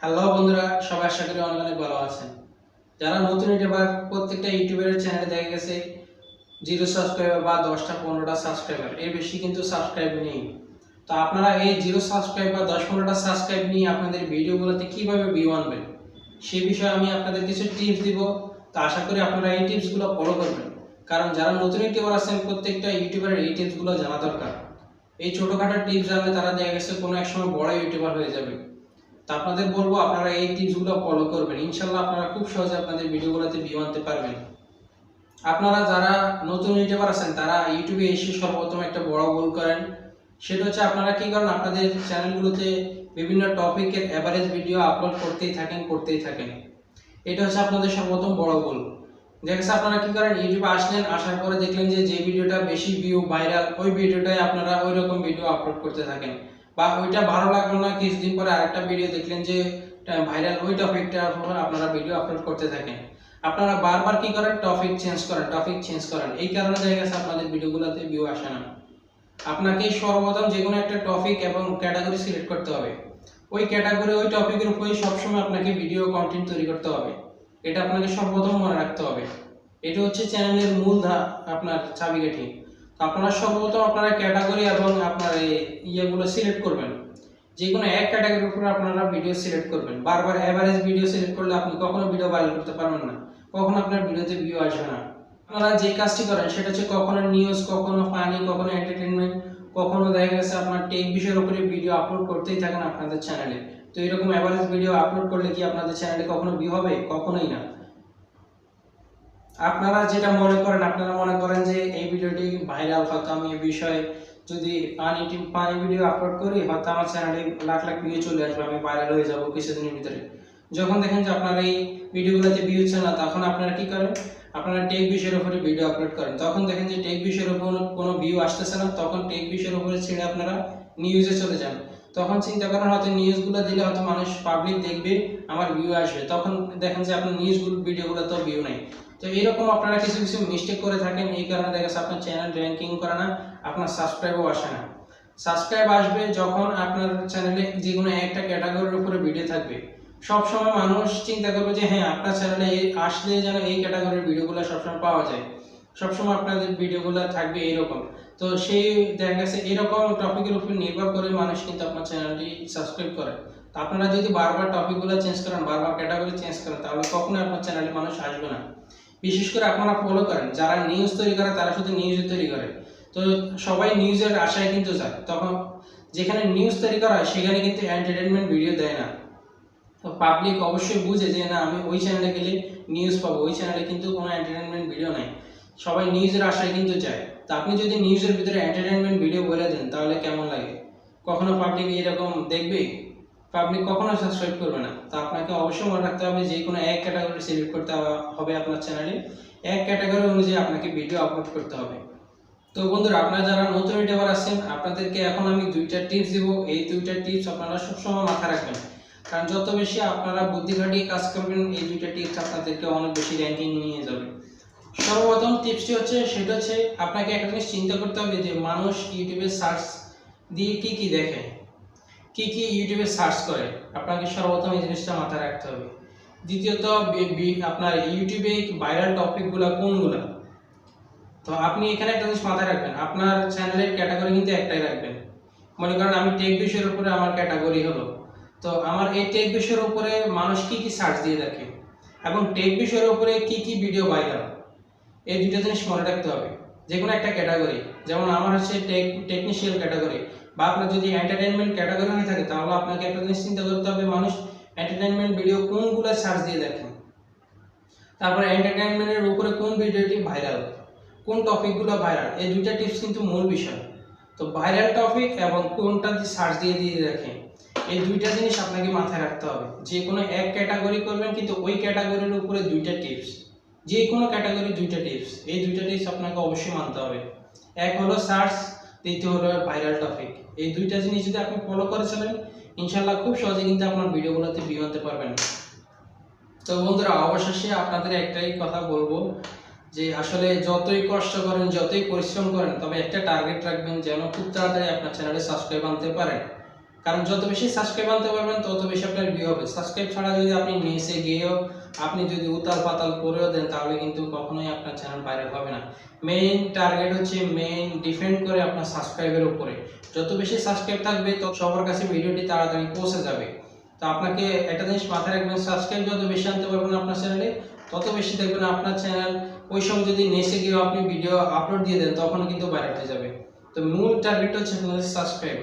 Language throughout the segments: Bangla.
হ্যালো বন্ধুরা, সবাই আশা করি অনেক অনেক ভালো আছেন। যারা নতুন ইউটিউবার, প্রত্যেকটা ইউটিউবের চ্যানেলে দেখা গেছে 0 সাবস্ক্রাইবার বা 10টা 15টা সাবস্ক্রাইবার, এর বেশি কিন্তু সাবস্ক্রাইব নেই। তো আপনারা এই 0 সাবস্ক্রাইব বা 10 15টা সাবস্ক্রাইব নিয়ে আপনাদের ভিডিওগুলোতে কিভাবে ভিউ আনবেন সেই বিষয়ে আমি আপনাদের কিছু টিপস দিব। তো আশা করি আপনারা এই টিপসগুলো ফলো করবেন, কারণ যারা নতুন ইউটিউবার আছেন প্রত্যেকটা ইউটিউবারের এই টিপসগুলো জানা দরকার। এই ছোটোখাটো টিপস জানলে তারা দেখা গেছে কোনো এক সময় বড় ইউটিউবার হয়ে যাবে। তা আপনাদের বলবো আপনারা এই টিপসগুলো ফলো করবেন, ইনশাল্লাহ আপনারা খুব সহজে আপনাদের ভিডিওগুলোতে ভিউ আনতে পারবেন। আপনারা যারা নতুন ইউটিউবার আছেন তারা ইউটিউবে এসে সর্বপ্রথম একটা বড় ভুল করেন, সেটা হচ্ছে আপনারা কি করেন, আপনাদের চ্যানেলগুলোতে বিভিন্ন টপিকের অ্যাভারেজ ভিডিও আপলোড করতেই থাকেন। এটা হচ্ছে আপনাদের সর্বপ্রথম বড় ভুল। দেখেছে আপনারা কি করেন, ইউটিউবে আসলেন, আসার পরে দেখলেন যে ভিডিওটা বেশি ভিউ ভাইরাল, ওই ভিডিওটাই আপনারা ওই রকম ভিডিও আপলোড করতে থাকেন। বা ওইটা ভালো লাগলো না, কিছুদিন পরে আরেকটা ভিডিও দেখলেন যে ভাইরাল, ওই টপিকটার উপর আপনারা ভিডিও আপলোড করতে থাকেন। আপনারা বারবার কি করেন, টপিক চেঞ্জ করেন। এই কারণে দেখা গেছে আপনাদের ভিডিওগুলোতে ভিউ আসে না। আপনাকে সর্বপ্রথম যে কোনো একটা টপিক এবং ক্যাটাগরি সিলেক্ট করতে হবে। ওই ক্যাটাগরি, ওই টপিকের উপরেই সবসময় আপনাকে ভিডিও কন্টেন্ট তৈরি করতে হবে। এটা আপনাকে সর্বপ্রথম মনে রাখতে হবে। এটা হচ্ছে চ্যানেলের মূল আপনার চাবিকাঠি। তো আপনারা সর্বপ্রথম আপনারা ক্যাটাগরি এবং আপনার ইয়েগুলো সিলেক্ট করবেন। যে কোনো এক ক্যাটাগরির উপর আপনারা ভিডিও সিলেক্ট করবেন। বারবার এভারেজ ভিডিও সিলেক্ট করলে আপনি কখনো ভিডিও ভাইরাল করতে পারবেন না, কখনো আপনার ভিডিওতে ভিউ আসবে না। আপনারা যে কাজটি করেন সেটা হচ্ছে কখনো নিউজ, কখনো ফানি, কখনো এন্টারটেইনমেন্ট, কখনো দেখা গেছে আপনার টেক বিষয়ের উপরে ভিডিও আপলোড করতেই থাকেন আপনাদের চ্যানেলে। তো এরকম এভারেজ ভিডিও আপলোড করলে কি আপনাদের চ্যানেলে কখনো ভিউ হবে? কখনোই না। আপনারা যেটা মনে করেন, আপনারা মনে করেন যে এই ভিডিওটি ভাইরাল, হয়তো আমি এই বিষয়ে যদি পানি ভিডিও আপলোড করি হয়তো আমার চ্যানেলে লাখ লাখ ভিউ চলে আসবে, আমি ভাইরাল হয়ে যাব কিছুদিনের ভিতরে। যখন দেখেন যে আপনার এই ভিডিওগুলোতে ভিউ হচ্ছে না, তখন আপনারা কি করেন, আপনারা টেক বিষয়ের উপরে ভিডিও আপলোড করেন। তখন দেখেন যে টেক বিষয়ের উপর কোনো ভিউ আসতেছে না, তখন টেক বিষয়ের উপরে ছেড়ে আপনারা নিউজে চলে যান। তখন চিন্তা করেন হয়তো নিউজগুলো দিলে হয়তো মানুষ পাবলিক দেখবে, আমার ভিউ আসবে। তখন দেখেন যে আপনার নিউজগুলো ভিডিওগুলো তো ভিউ নেই। তো এরকম আপনারা কিছু কিছু মিস্টেক করে থাকেন, এই কারণে দেখা যাচ্ছে আপনার চ্যানেল র্যাঙ্কিং করে না, আপনার সাবস্ক্রাইবও আসে না। সাবস্ক্রাইব আসবে যখন আপনার চ্যানেলে যে কোনো একটা ক্যাটাগরির উপরে ভিডিও থাকবে। সব সময় মানুষ চিন্তা করবে যে হ্যাঁ, আপনার চ্যানেলে আসলে যেন এই ক্যাটাগরির ভিডিওগুলো সবসময় পাওয়া যায়, সবসময় আপনাদের ভিডিওগুলো থাকবে এরকম। তো সেই দেখা গেছে এরকম টপিকের উপর নির্ভর করে মানুষ কিন্তু আপনার চ্যানেলটি সাবস্ক্রাইব করে। তো আপনারা যদি বারবার টপিকগুলো চেঞ্জ করেন, বারবার ক্যাটাগরি চেঞ্জ করেন, তাহলে কখনোই আপনার চ্যানেলে মানুষ আসবে না। বিশেষ করে আপনারা ফলো করেন যারা নিউজ তৈরি করে, তারা শুধু নিউজ তৈরি করে। তো সবাই নিউজের আশায় কিন্তু যায়, তখন যেখানে নিউজ তৈরি করা হয় সেখানে কিন্তু এন্টারটেইনমেন্ট ভিডিও দেয় না। তো পাবলিক অবশ্যই বুঝে যে না, আমি ওই চ্যানেলে গেলে নিউজ পাবো, ওই চ্যানেলে কিন্তু কোনো এন্টারটেইনমেন্ট ভিডিও নাই। সবাই নিউজের আশায় কিন্তু যায়। তো আপনি যদি নিউজের ভিতরে এন্টারটেইনমেন্ট ভিডিও বলে দেন তাহলে কেমন লাগে? কখনো পাবলিক এরকম দেখবে? পাবলিক কখনো সাবস্ক্রাইব করবে না। তো আপনাকে অবশ্যই মনে রাখতে হবে যে কোনো এক ক্যাটাগরি সিলেক্ট করতে হবে আপনার চ্যানেলে, এক ক্যাটাগরি অনুযায়ী আপনাকে ভিডিও আপলোড করতে হবে। তো বন্ধুরা, আপনারা যারা নতুন ইউটিউবার আছেন আপনাদেরকে এখন আমি দুইটা টিপস দিব। এই দুইটা টিপস আপনারা সবসময় মাথায় রাখবেন, কারণ যত বেশি আপনারা বুদ্ধি খাটিয়ে কাজ করবেন এই দুইটা টিপস আপনাদেরকে অনেক বেশি র্যাঙ্কিং নিয়ে যাবে। সর্বপ্রথম টিপসটি হচ্ছে, সেটা হচ্ছে আপনাকে একটা জিনিস চিন্তা করতে হবে যে মানুষ ইউটিউবে সার্চ দিয়ে কি কি দেখে, কি কি ইউটিউবে সার্চ করে। আপনাকে সর্বপ্রথম এই জিনিসটা মাথায় রাখতে হবে। দ্বিতীয়ত, আপনার ইউটিউবে ভাইরাল টপিকগুলো কোনগুলো। তো আপনি এখানে একটা জিনিস মাথায় রাখবেন, আপনার চ্যানেলের ক্যাটাগরি কিন্তু একটাই রাখবেন। মনে করেন আমি টেক বিষয়ের উপরে আমার ক্যাটাগরি হলো, তো আমার এই টেক বিষয়ের উপরে মানুষ কি কি সার্চ দিয়ে দেখে এবং টেক বিষয়ের উপরে কি কি ভিডিও ভাইরাল, এই দুটো জিনিস মনে রাখতে হবে। যে কোনো একটা ক্যাটাগরি, যেমন আমার হচ্ছে টেকনিশিয়াল ক্যাটাগরি, বা আপনার যদি এন্টারটেইনমেন্ট ক্যাটাগরি হয়ে থাকে, তাহলে আপনাকে একটা জিনিস চিন্তা করতে হবে মানুষ এন্টারটেইনমেন্ট ভিডিও কোনগুলো সার্চ দিয়ে দেখে, তারপরে এন্টারটেইনমেন্টের উপরে কোন ভিডিওটি ভাইরাল, কোন টপিকগুলো ভাইরাল। এই দুইটা টিপস কিন্তু মূল বিষয়। তো ভাইরাল টপিক এবং কোনটা সার্চ দিয়ে দেখে, এই দুইটা জিনিস আপনাকে মাথায় রাখতে হবে। যে কোনো এক ক্যাটাগরি করবেন কিন্তু ওই ক্যাটাগরির উপরে দুইটা টিপস, যে কোনো ক্যাটাগরি দুইটা টিপস, এই দুইটা টিপস আপনাকে অবশ্যই মানতে হবে। এক হলো সার্চ, দ্বিতীয় হলো ভাইরাল টপিক। এই দুইটা জিনিস যদি আপনি ফলো করে চলেন, ইনশাআল্লাহ খুব সহজে কিন্তু আপনার ভিডিওগুলোতে ভিউ আনতে পারবেন। তো বন্ধুরা, অবশেষে আপনাদের একটাই কথা বলবো যে আসলে যতই কষ্ট করেন, যতই পরিশ্রম করেন, তবে একটা টার্গেট রাখবেন যেন খুব তাড়াতাড়ি আপনার চ্যানেলে সাবস্ক্রাইব আনতে পারেন। কারণ যত বেশি সাবস্ক্রাইব আনতে পারবেন তত বেশি আপনার ভিউ হবে। সাবস্ক্রাইব ছাড়া যদি আপনি নেচে গিয়েও আপনি যদি উতাল পাতাল করেও দেন তাহলে কিন্তু কখনোই আপনার চ্যানেল ভাইরাল হবে না। মেইন টার্গেট হচ্ছে ডিপেন্ড করে আপনার সাবস্ক্রাইবের উপরে। যত বেশি সাবস্ক্রাইব থাকবে তত সবার কাছে ভিডিওটি তাড়াতাড়ি পৌঁছে যাবে। তো আপনাকে একটা জিনিস মাথায় রাখবেন, সাবস্ক্রাইব যত বেশি আনতে পারবেন আপনার চ্যানেলে তত বেশি দেখবেন আপনার চ্যানেল ওই সময় যদি নেচে গিয়েও আপনি ভিডিও আপলোড দিয়ে দেন তখন কিন্তু ভাইরাল হয়ে যাবে। তো মূল টার্গেট হচ্ছে আপনাদের সাবস্ক্রাইব।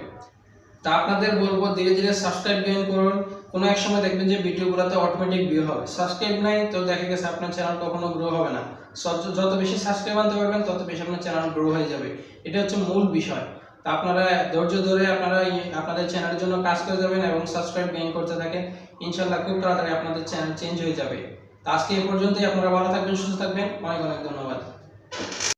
তা আপনাদের বলবো ধীরে ধীরে সাবস্ক্রাইব গেইন করুন। কোনো এক সময় দেখবেন যে ভিডিওগুলোতে অটোমেটিক ভিউ হবে। সাবস্ক্রাইব নাই তো দেখা গেছে আপনার চ্যানেল কখনো গ্রো হবে না। যত বেশি সাবস্ক্রাইব আনতে পারবেন তত বেশি আপনার চ্যানেল গ্রো হয়ে যাবে। এটা হচ্ছে মূল বিষয়। তা আপনারা ধৈর্য ধরে আপনারা আপনাদের চ্যানেলের জন্য কাজ করে যাবেন এবং সাবস্ক্রাইব গেইন করতে থাকেন। ইনশাআল্লাহ খুব তাড়াতাড়ি আপনাদের চ্যানেল চেঞ্জ হয়ে যাবে। তা আজকে এই পর্যন্তই। আপনারা ভালো থাকবেন, সুস্থ থাকবেন। অনেক অনেক ধন্যবাদ।